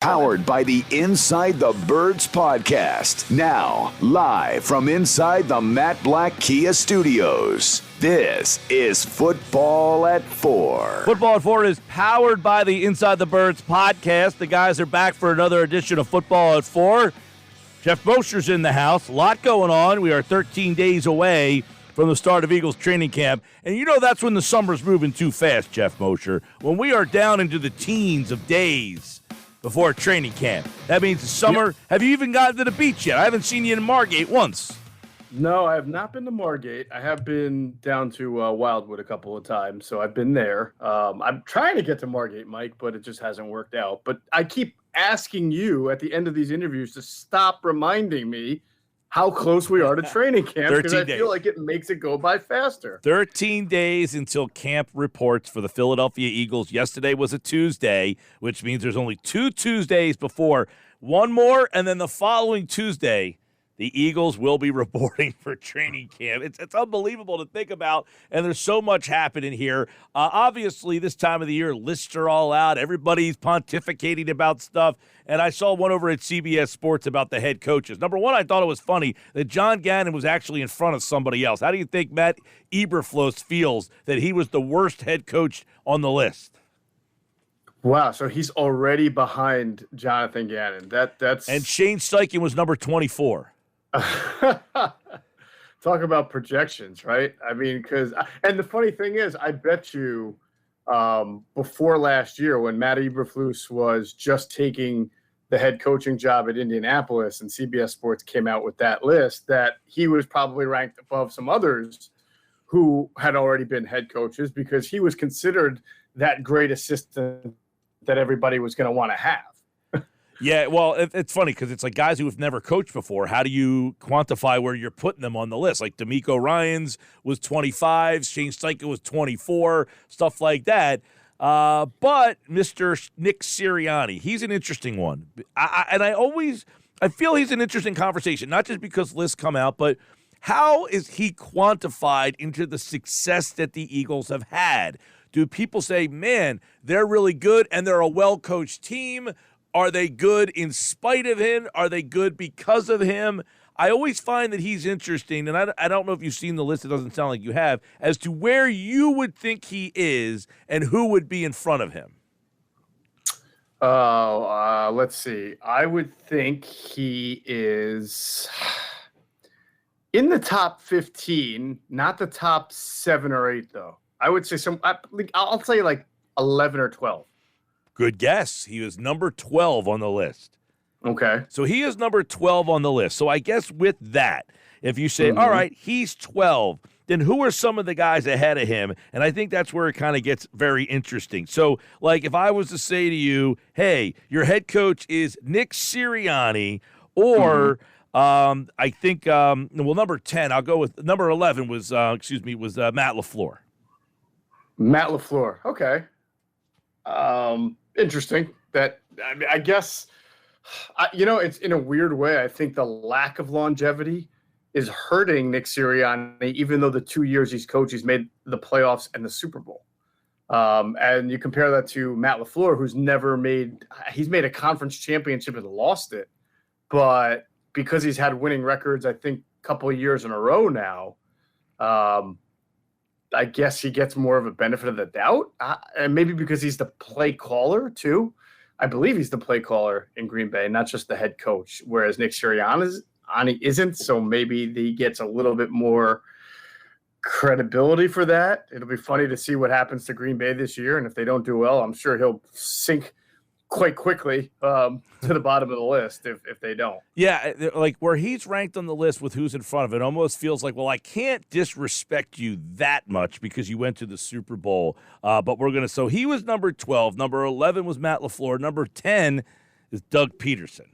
Powered by the Inside the Birds podcast. Now, live from inside the Matt Black Kia Studios. This is Football at 4. Football at 4 is powered by the Inside the Birds podcast. The guys are back for another edition of Football at 4. Geoff Mosher's in the house. A lot going on. We are 13 days away from the start of Eagles training camp. And you know that's when the summer's moving too fast, Geoff Mosher. When we are down into the teens of days before training camp. That means the summer. Yep. Have you even gotten to the beach yet? I haven't seen you in Margate once. No, I have not been to Margate. I have been down to Wildwood a couple of times, so I've been there. I'm trying to get to Margate, Mike, but it just hasn't worked out. But I keep asking you at the end of these interviews to stop reminding me how close we are to training camp, because I feel like it makes it go by faster. 13 days until camp reports for the Philadelphia Eagles. Yesterday was a Tuesday, which means there's only 2 Tuesdays before. One more, and then the following Tuesday, the Eagles will be reporting for training camp. It's unbelievable to think about, and there's so much happening here. Obviously, this time of the year, lists are all out. Everybody's pontificating about stuff, and I saw one over at CBS Sports about the head coaches. Number one, I thought it was funny that John Gannon was actually in front of somebody else. How do you think Matt Eberflus feels that he was the worst head coach on the list? Wow, so he's already behind Jonathan Gannon. That's And Shane Steichen was number 24. Talk about projections, right? I mean, and the funny thing is, I bet you before last year when Matt Eberflus was just taking the head coaching job at Indianapolis and CBS Sports came out with that list, that he was probably ranked above some others who had already been head coaches because he was considered that great assistant that everybody was going to want to have. Yeah, well, it's funny because it's like guys who have never coached before. How do you quantify where you're putting them on the list? Like D'Amico Ryans was 25, Shane Steichen was 24, stuff like that. But Mr. Nick Sirianni, he's an interesting one. I feel he's an interesting conversation, not just because lists come out, but how is he quantified into the success that the Eagles have had? Do people say, man, they're really good and they're a well-coached team? Are they good in spite of him? Are they good because of him? I always find that he's interesting, and I don't know if you've seen the list. It doesn't sound like you have, as to where you would think he is and who would be in front of him. Let's see. I would think he is in the top 15, not the top 7 or 8, though. I would say I'll say like 11 or 12. Good guess. He was number 12 on the list. Okay. So he is number 12 on the list. So I guess with that, if you say, all right, he's 12, then who are some of the guys ahead of him? And I think that's where it kind of gets very interesting. So, like, if I was to say to you, hey, your head coach is Nick Sirianni, or I think, number 10, I'll go with number 11 was Matt LaFleur. Matt LaFleur. Okay. Interesting. I guess, it's in a weird way. I think the lack of longevity is hurting Nick Sirianni, even though the 2 years he's coached, he's made the playoffs and the Super Bowl. And you compare that to Matt LaFleur, who's he's made a conference championship and lost it. But because he's had winning records, I think a couple of years in a row now, I guess he gets more of a benefit of the doubt, and maybe because he's the play caller too. I believe he's the play caller in Green Bay, not just the head coach, whereas Nick Sirianni isn't, so maybe he gets a little bit more credibility for that. It'll be funny to see what happens to Green Bay this year, and if they don't do well, I'm sure he'll sink quite quickly to the bottom of the list if they don't. Yeah, like where he's ranked on the list with who's in front of it almost feels like, well, I can't disrespect you that much because you went to the Super Bowl. So he was number 12. Number 11 was Matt LaFleur. Number 10 is Doug Pederson.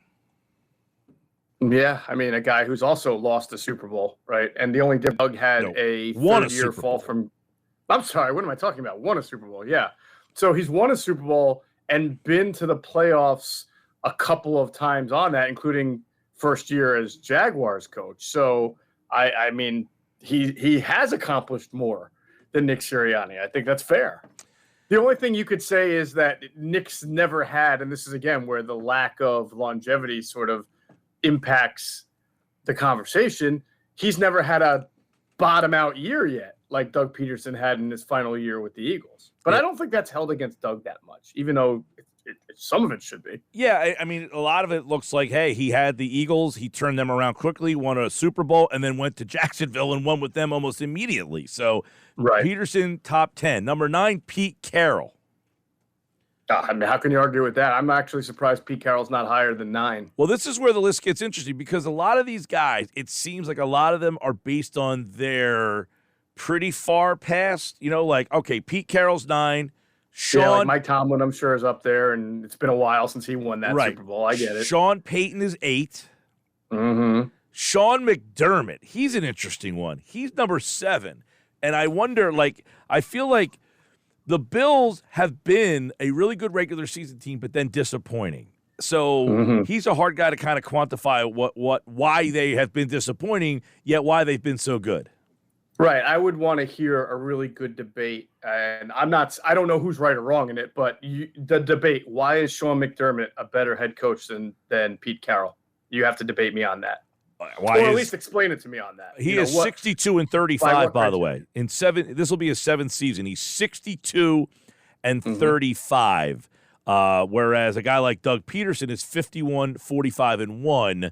Yeah, I mean, a guy who's also lost the Super Bowl, right? And the only difference, Doug had a third-year fall from – I'm sorry, what am I talking about? Won a Super Bowl, yeah. So he's won a Super Bowl and been to the playoffs a couple of times on that, including first year as Jaguars coach. So, I mean, he has accomplished more than Nick Sirianni. I think that's fair. The only thing you could say is that Nick's never had, and this is again where the lack of longevity sort of impacts the conversation. He's never had a bottom out year yet, like Doug Pederson had in his final year with the Eagles. But I don't think that's held against Doug that much, even though some of it should be. Yeah, I mean, a lot of it looks like, hey, he had the Eagles, he turned them around quickly, won a Super Bowl, and then went to Jacksonville and won with them almost immediately. So Pederson, top 10. Number 9, Pete Carroll. I mean, how can you argue with that? I'm actually surprised Pete Carroll's not higher than 9. Well, this is where the list gets interesting because a lot of these guys, it seems like a lot of them are based on their pretty far past. Like, okay, Pete Carroll's 9. Like Mike Tomlin, I'm sure, is up there, and it's been a while since he won that Super Bowl. I get it. Sean Payton is 8. Mm-hmm. Sean McDermott, he's an interesting one. He's number 7. And I wonder, I feel like the Bills have been a really good regular season team, but then disappointing. So he's a hard guy to kind of quantify why they have been disappointing, yet why they've been so good. Right. I would want to hear a really good debate. And I don't know who's right or wrong in it, but the debate, why is Sean McDermott a better head coach than Pete Carroll? You have to debate me on that. Or at least explain it to me on that. He is 62-35, by the way. This will be his 7th season. He's 62-35. Whereas a guy like Doug Pederson is 51-45-1.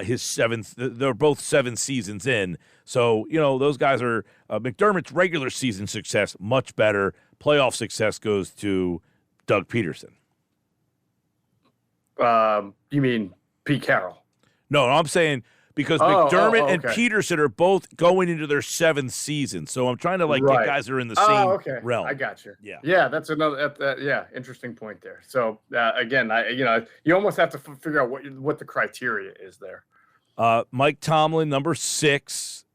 His 7th. They're both 7 seasons in. So, those guys are McDermott's regular season success much better. Playoff success goes to Doug Pederson. You mean Pete Carroll? No, I'm saying because McDermott and Pederson are both going into their 7th season. So I'm trying to get guys that are in the same realm. I got you. Yeah, that's another interesting point there. So again, you almost have to figure out what the criteria is there. Mike Tomlin, number 6.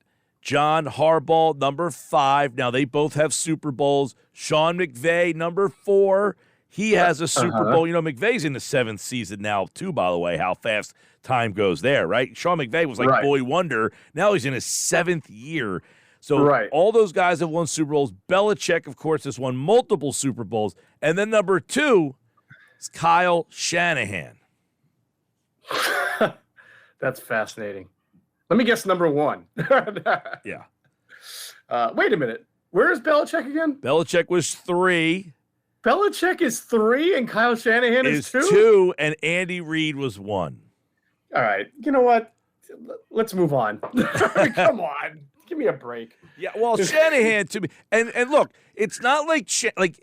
John Harbaugh, number 5. Now they both have Super Bowls. Sean McVay, number 4. He has a Super Bowl. McVay's in the 7th season now, too, by the way, how fast time goes there, right? Sean McVay was boy wonder. Now he's in his 7th year. So all those guys have won Super Bowls. Belichick, of course, has won multiple Super Bowls. And then number 2 is Kyle Shanahan. That's fascinating. Let me guess number 1. Yeah. Wait a minute. Where is Belichick again? Belichick was 3. Belichick is 3 and Kyle Shanahan is 2? 2, and Andy Reid was 1. All right. You know what? Let's move on. Come on. Give me a break. Yeah, well, Shanahan to me. And look, it's not like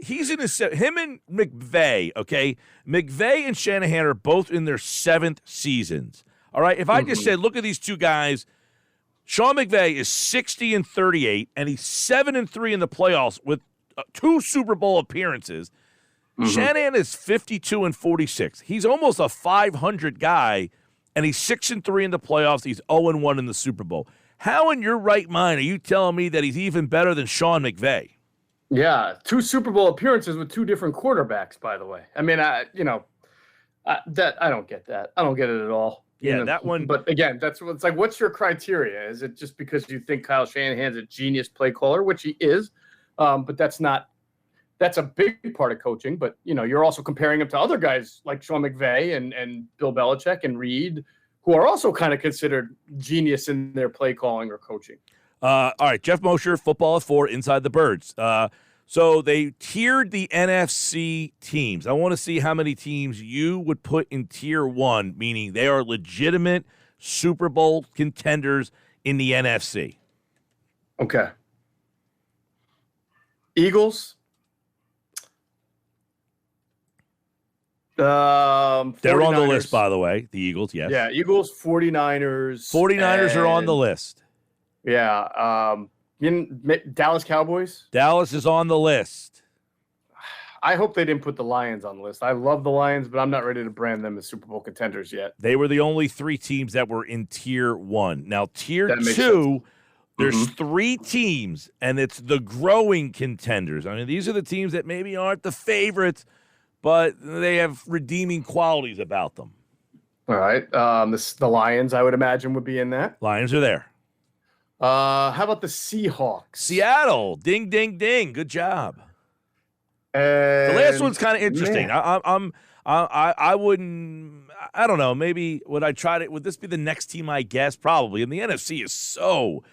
he's in his – him and McVay, okay? McVay and Shanahan are both in their 7th seasons. All right? If I just said, look at these two guys, Sean McVay is 60-38, and he's 7-3 in the playoffs with 2 Super Bowl appearances. Shanahan is 52-46. He's almost a 500 guy, and he's 6-3 in the playoffs. He's 0-1 in the Super Bowl. How in your right mind are you telling me that he's even better than Sean McVay? Yeah, 2 Super Bowl appearances with 2 different quarterbacks, by the way. I mean, I don't get that. I don't get it at all. Yeah, that one. But again, it's like, what's your criteria? Is it just because you think Kyle Shanahan's a genius play caller, which he is? But that's a big part of coaching. But, you're also comparing him to other guys like Sean McVay and Bill Belichick and Reid, who are also kind of considered genius in their play calling or coaching. All right, Geoff Mosher, Football at 4, Inside the Birds. So they tiered the NFC teams. I want to see how many teams you would put in Tier 1, meaning they are legitimate Super Bowl contenders in the NFC. Okay. Eagles. They're on the list, by the way. The Eagles, yes. Yeah, Eagles, 49ers. 49ers are on the list. Yeah. Dallas Cowboys. Dallas is on the list. I hope they didn't put the Lions on the list. I love the Lions, but I'm not ready to brand them as Super Bowl contenders yet. They were the only 3 teams that were in Tier 1. Now, Tier 2, there's 3 teams, and it's the growing contenders. I mean, these are the teams that maybe aren't the favorites, but they have redeeming qualities about them. All right. The Lions, I would imagine, would be in that. Lions are there. How about the Seahawks? Seattle. Ding, ding, ding. Good job. And The last one's kind of interesting. man, I wouldn't. I don't know. Maybe would I try to? Would this be the next team? I guess probably. And the NFC is so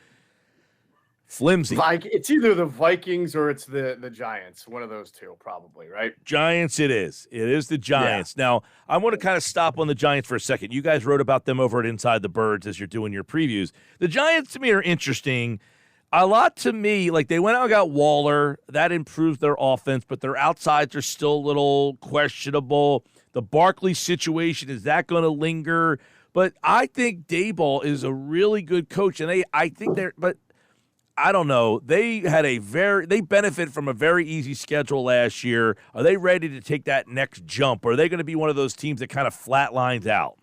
flimsy. It's either the Vikings or it's the Giants. One of those two, probably, right? Giants, it is. It is the Giants. Yeah. Now, I want to kind of stop on the Giants for a second. You guys wrote about them over at Inside the Birds as you're doing your previews. The Giants, to me, are interesting. A lot to me, like they went out and got Waller. That improves their offense, but their outsides are still a little questionable. The Barkley situation, is that going to linger? But I think Daboll is a really good coach, and but I don't know. They benefit from a very easy schedule last year. Are they ready to take that next jump? Or are they going to be one of those teams that kind of flatlines out?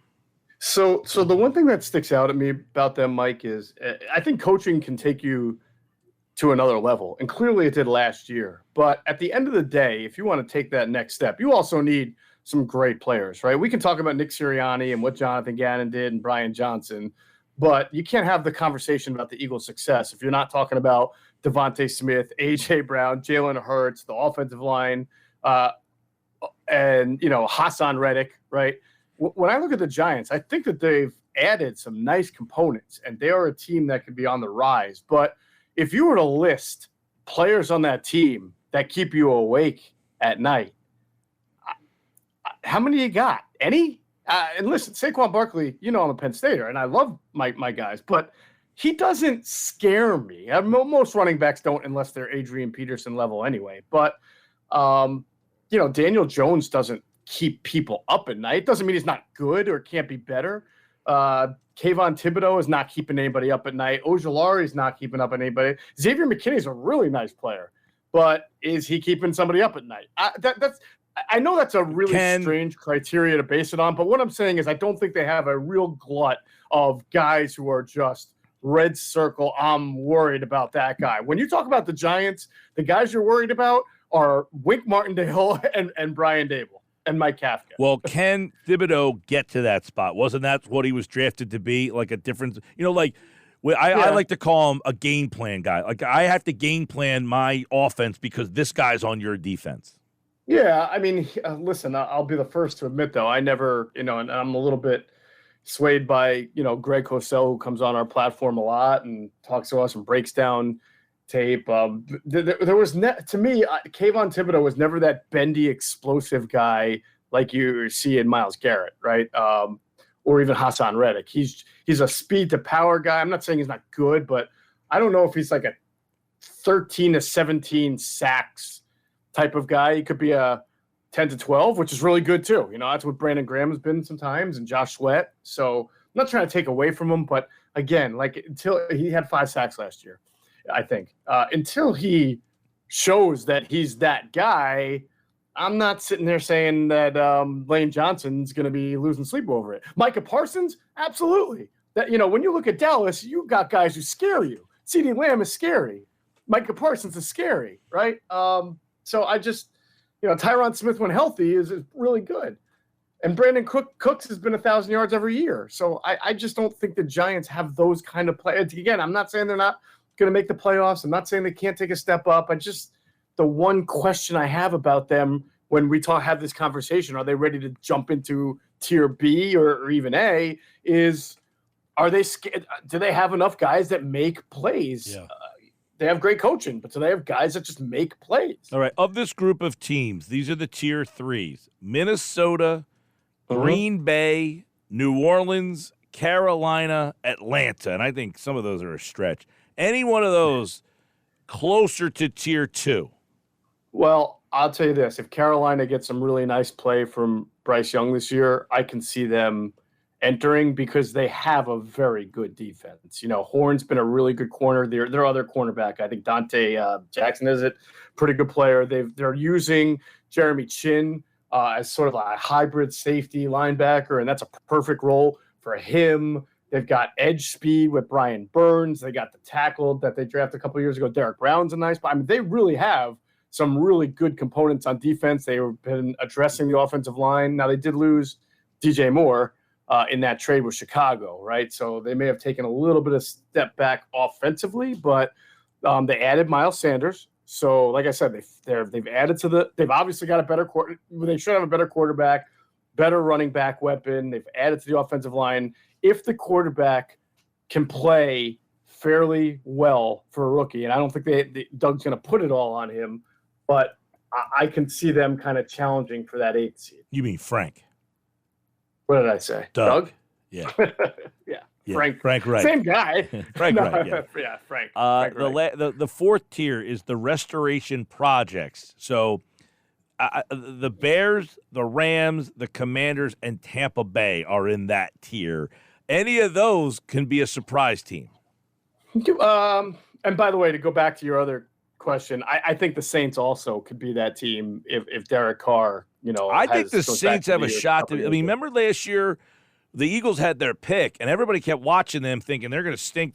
So the one thing that sticks out at me about them, Mike, is I think coaching can take you to another level. And clearly it did last year. But at the end of the day, if you want to take that next step, you also need some great players, right? We can talk about Nick Sirianni and what Jonathan Gannon did and Brian Johnson, but you can't have the conversation about the Eagles' success if you're not talking about Devontae Smith, A.J. Brown, Jalen Hurts, the offensive line, and, Hassan Reddick, right? When I look at the Giants, I think that they've added some nice components, and they are a team that could be on the rise. But if you were to list players on that team that keep you awake at night, how many you got? Any? And listen, Saquon Barkley, I'm a Penn Stater, and I love my guys, but he doesn't scare me. Most running backs don't unless they're Adrian Peterson level anyway. But, Daniel Jones doesn't keep people up at night. Doesn't mean he's not good or can't be better. Kayvon Thibodeau is not keeping anybody up at night. Ojulari is not keeping up anybody. Xavier McKinney is a really nice player, but is he keeping somebody up at night? I know that's a really strange criteria to base it on, but what I'm saying is I don't think they have a real glut of guys who are just red circle. I'm worried about that guy. When you talk about the Giants, the guys you're worried about are Wink Martindale and Brian Daboll. And Mike Kafka. Well, can Thibodeau get to that spot? Wasn't that what he was drafted to be? Like a difference, I like to call him a game plan guy. Like I have to game plan my offense because this guy's on your defense. Yeah, I mean, listen, I'll be the first to admit, though, I never, and I'm a little bit swayed by, Greg Cosell, who comes on our platform a lot and talks to us and breaks down tape. There was to me, Kayvon Thibodeau was never that bendy, explosive guy like you see in Myles Garrett, right? Or even Hassan Reddick. He's a speed to power guy. I'm not saying he's not good, but I don't know if he's like a 13 to 17 sacks type of guy. He could be a 10 to 12, which is really good too. That's what Brandon Graham has been sometimes and Josh Sweat. So I'm not trying to take away from him, but again, until he had 5 sacks last year. I think until he shows that he's that guy, I'm not sitting there saying that Lane Johnson's going to be losing sleep over it. Micah Parsons, absolutely. That when you look at Dallas, you got guys who scare you. CeeDee Lamb is scary. Micah Parsons is scary, right? So I just, Tyron Smith when healthy is really good, and Brandon Cooks has been 1,000 yards every year. So I just don't think the Giants have those kind of players. Again, I'm not saying they're not going to make the playoffs. I'm not saying they can't take a step up. The one question I have about them when we have this conversation, are they ready to jump into tier B or even A, is are they scared? Do they have enough guys that make plays? Yeah. They have great coaching, but do they have guys that just make plays? All right. Of this group of teams, these are the tier 3s: Minnesota, Green Bay, New Orleans, Carolina, Atlanta. And I think some of those are a stretch. Any one of those closer to tier 2? Well, I'll tell you this. If Carolina gets some really nice play from Bryce Young this year, I can see them entering because they have a very good defense. Horn's been a really good corner. Their other cornerback, I think Dante Jackson is pretty good player. They're using Jeremy Chin as sort of a hybrid safety linebacker, and that's a perfect role for him. They've got edge speed with Brian Burns. They got the tackle that they drafted a couple of years ago. Derek Brown's a nice, but they really have some really good components on defense. They've been addressing the offensive line. Now they did lose DJ Moore in that trade with Chicago, right? So they may have taken a little bit of step back offensively, but they added Miles Sanders, So, like I said, they've added to they've obviously got a better they should have a better quarterback, better running back weapon. They've added to the offensive line. If the quarterback can play fairly well for a rookie, and I don't think Doug's going to put it all on him, but I can see them kind of challenging for that 8th seed. You mean Frank? What did I say? Doug? Yeah. Yeah. Frank Wright. Same guy. Frank Wright, yeah. Yeah, Frank. Frank Wright. The fourth tier is the restoration projects. So the Bears, the Rams, the Commanders, and Tampa Bay are in that tier. Any of those can be a surprise team. And by the way, to go back to your other question, I think the Saints also could be that team if Derek Carr, I think the Saints have a shot to. I mean, remember last year, the Eagles had their pick, and everybody kept watching them, thinking they're going to stink,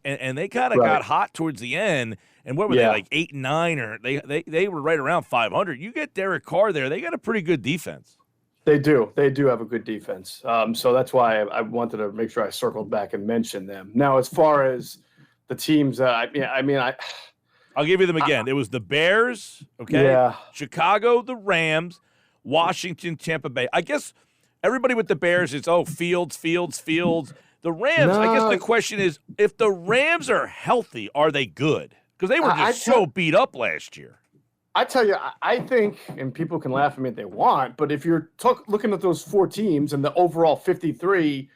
and they kind of got hot towards the end. And what were they, like 8 and 9, or they were right around 500? You get Derek Carr there, they got a pretty good defense. They do have a good defense. So that's why I wanted to make sure I circled back and mentioned them. Now, as far as the teams, I'll give you them again. It was the Bears, okay? Yeah. Chicago, the Rams, Washington, Tampa Bay. I guess everybody with the Bears is, Fields. The Rams, I guess the question is, if the Rams are healthy, are they good? Because they were just so beat up last year. I tell you, I think, and people can laugh at me if they want, but if you're looking at those 4 teams and the overall 53,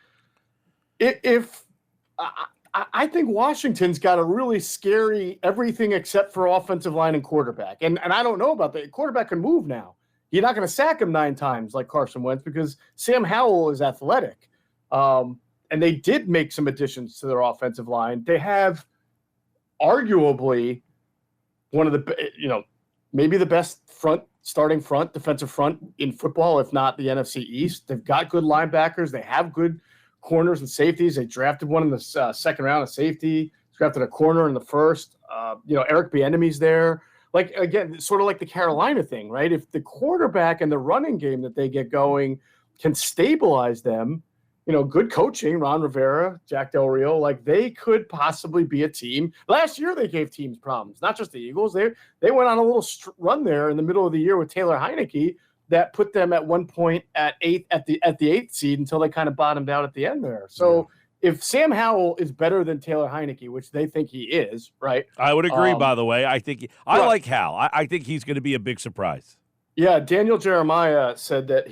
I think Washington's got a really scary everything except for offensive line and quarterback. And I don't know about that. Quarterback can move now. You're not going to sack him 9 times like Carson Wentz because Sam Howell is athletic. And they did make some additions to their offensive line. They have arguably one of the, maybe the best starting front, defensive front in football, if not the NFC East. They've got good linebackers. They have good corners and safeties. They drafted one in the second round of safety, drafted a corner in the first. Eric Bieniemy's there. Like, again, sort of like the Carolina thing, right? If the quarterback and the running game that they get going can stabilize them, good coaching, Ron Rivera, Jack Del Rio, like they could possibly be a team. Last year they gave teams problems, not just the Eagles. They went on a little run there in the middle of the year with Taylor Heineke that put them at one point at the 8th seed until they kind of bottomed out at the end there. So if Sam Howell is better than Taylor Heineke, which they think he is, right? I would agree, by the way. I think I like Hal. I think he's going to be a big surprise. Yeah, Daniel Jeremiah said that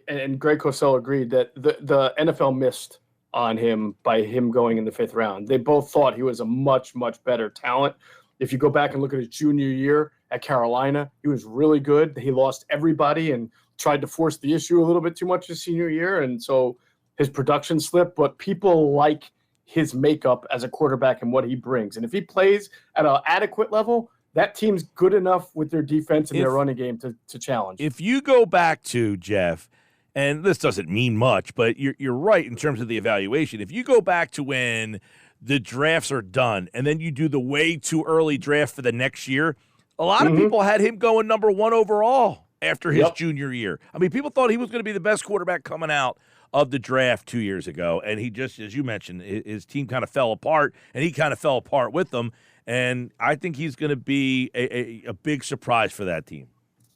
and Greg Cosell agreed that the NFL missed on him by him going in the 5th round. They both thought he was a much, much better talent. If you go back and look at his junior year at Carolina, he was really good. He lost everybody and tried to force the issue a little bit too much his senior year, and so his production slipped. But people like his makeup as a quarterback and what he brings. And if he plays at an adequate level, that team's good enough with their defense and their running game to challenge. If you go back to, Jeff, and this doesn't mean much, but you're right in terms of the evaluation. If you go back to when the drafts are done and then you do the way too early draft for the next year, a lot of people had him going number 1 overall after his junior year. I mean, people thought he was going to be the best quarterback coming out of the draft 2 years ago, and he just, as you mentioned, his team kind of fell apart, and he kind of fell apart with them. And I think he's going to be a big surprise for that team.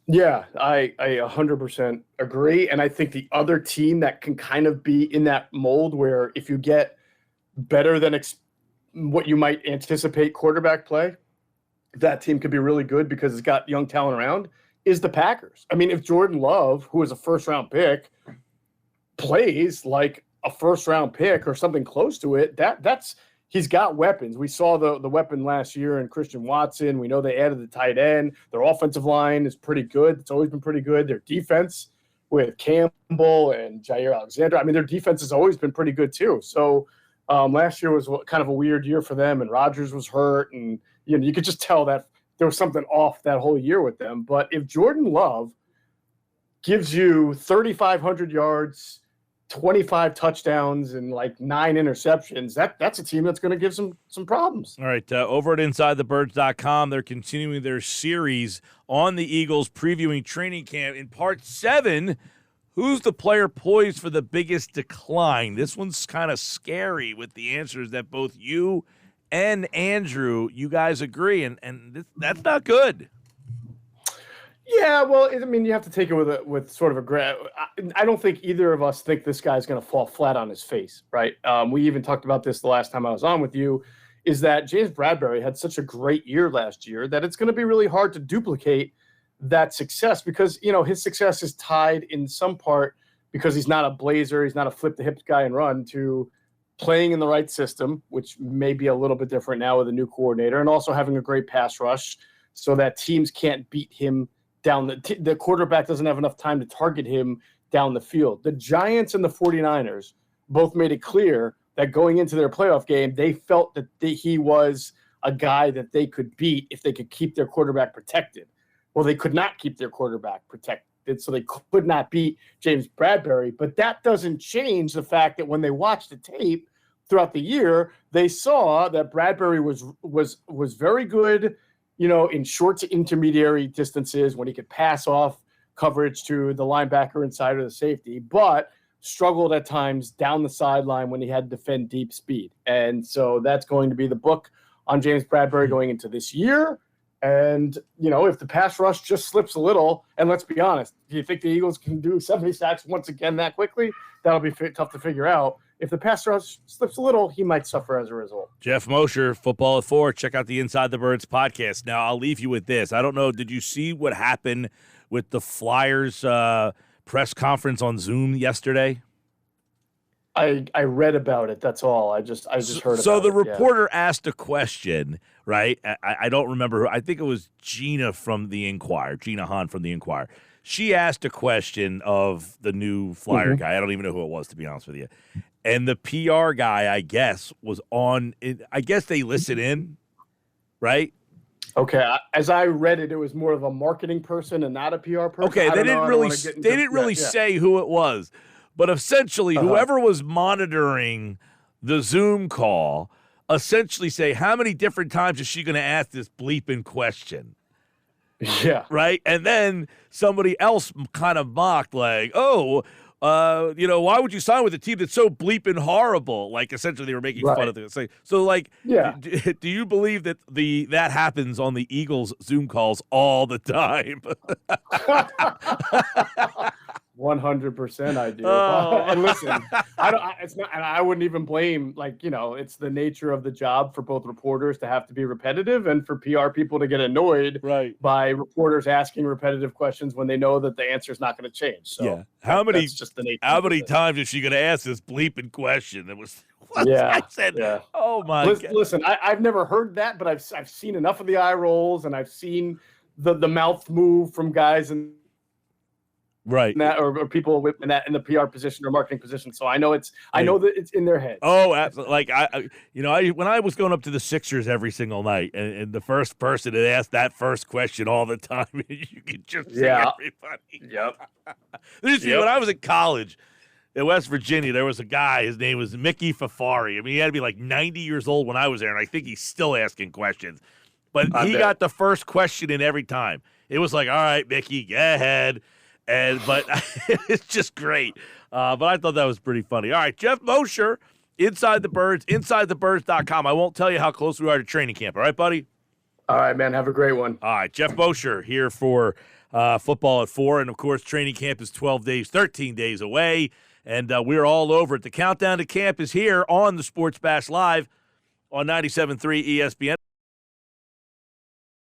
Yeah, I 100% agree. And I think the other team that can kind of be in that mold where if you get better than what you might anticipate quarterback play, that team could be really good because it's got young talent around, is the Packers. I mean, if Jordan Love, who is a first-round pick, plays like a first-round pick or something close to it, that's – he's got weapons. We saw the weapon last year in Christian Watson. We know they added the tight end. Their offensive line is pretty good. It's always been pretty good. Their defense with Campbell and Jair Alexander, I mean, their defense has always been pretty good too. So last year was kind of a weird year for them, and Rodgers was hurt. And you could just tell that there was something off that whole year with them. But if Jordan Love gives you 3,500 yards, 25 touchdowns and like 9 interceptions, that's a team that's going to give some problems. All right, over at InsideTheBirds.com, they're continuing their series on the Eagles, previewing training camp. In part 7, who's the player poised for the biggest decline? This one's kind of scary with the answers that both you and Andrew, you guys agree, and that's not good. Yeah, well, I mean, you have to take it with sort of I don't think either of us think this guy's going to fall flat on his face, right? We even talked about this the last time I was on with you, is that James Bradberry had such a great year last year that it's going to be really hard to duplicate that success because, his success is tied in some part because he's not a blazer, he's not a flip the hips guy and run, to playing in the right system, which may be a little bit different now with a new coordinator, and also having a great pass rush so that teams can't beat him down. The quarterback doesn't have enough time to target him down the field. The Giants and the 49ers both made it clear that going into their playoff game, they felt that he was a guy that they could beat if they could keep their quarterback protected. Well, they could not keep their quarterback protected, so they could not beat James Bradberry. But that doesn't change the fact that when they watched the tape throughout the year, they saw that Bradberry was very good, in short to intermediary distances when he could pass off coverage to the linebacker inside or the safety, but struggled at times down the sideline when he had to defend deep speed. And so that's going to be the book on James Bradberry going into this year. And, if the pass rush just slips a little, and let's be honest, do you think the Eagles can do 70 sacks once again that quickly? That'll be tough to figure out. If the pass rush slips a little, he might suffer as a result. Geoff Mosher, Football at 4. Check out the Inside the Birds podcast. Now, I'll leave you with this. I don't know, did you see what happened with the Flyers press conference on Zoom yesterday? I read about it. That's all. I just heard about it. So the reporter asked a question, right? I don't remember who. I think it was Gina from the Inquirer, Gina Hahn from the Inquirer. She asked a question of the new Flyer guy. I don't even know who it was, to be honest with you. And the PR guy, I guess, was on. I guess they listen in, right? Okay. As I read it, it was more of a marketing person and not a PR person. Okay, they didn't really say who it was, but essentially, whoever was monitoring the Zoom call, essentially say, how many different times is she going to ask this bleeping question? Yeah. Right. And then somebody else kind of mocked, like, why would you sign with a team that's so bleeping horrible? Like, essentially, they were making fun of it. So, like, do you believe that that happens on the Eagles Zoom calls all the time? 100% I do. And listen, I wouldn't even blame, it's the nature of the job for both reporters to have to be repetitive and for PR people to get annoyed by reporters asking repetitive questions when they know that the answer is not going to change. So how many times is she going to ask this bleeping question? It was I said, oh my God. Listen, I've never heard that, but I've seen enough of the eye rolls and I've seen the mouth move from guys and right that or people in the PR position or marketing position. So I know I know that it's in their head. Oh, absolutely. Like I when I was going up to the Sixers every single night, and the first person that asked that first question all the time, you could just see everybody. Yep. When I was in college in West Virginia, there was a guy. His name was Mickey Fafari. I mean, he had to be like 90 years old when I was there, and I think he's still asking questions. But he got the first question in every time. It was like, all right, Mickey, go ahead. But it's just great. But I thought that was pretty funny. All right, Geoff Mosher, Inside the Birds, InsideTheBirds.com. I won't tell you how close we are to training camp. All right, buddy? All right, man. Have a great one. All right, Geoff Mosher here for Football at 4. And, of course, training camp is 13 days away. And we're all over it. The countdown to camp is here on the Sports Bash Live on 97.3 ESPN.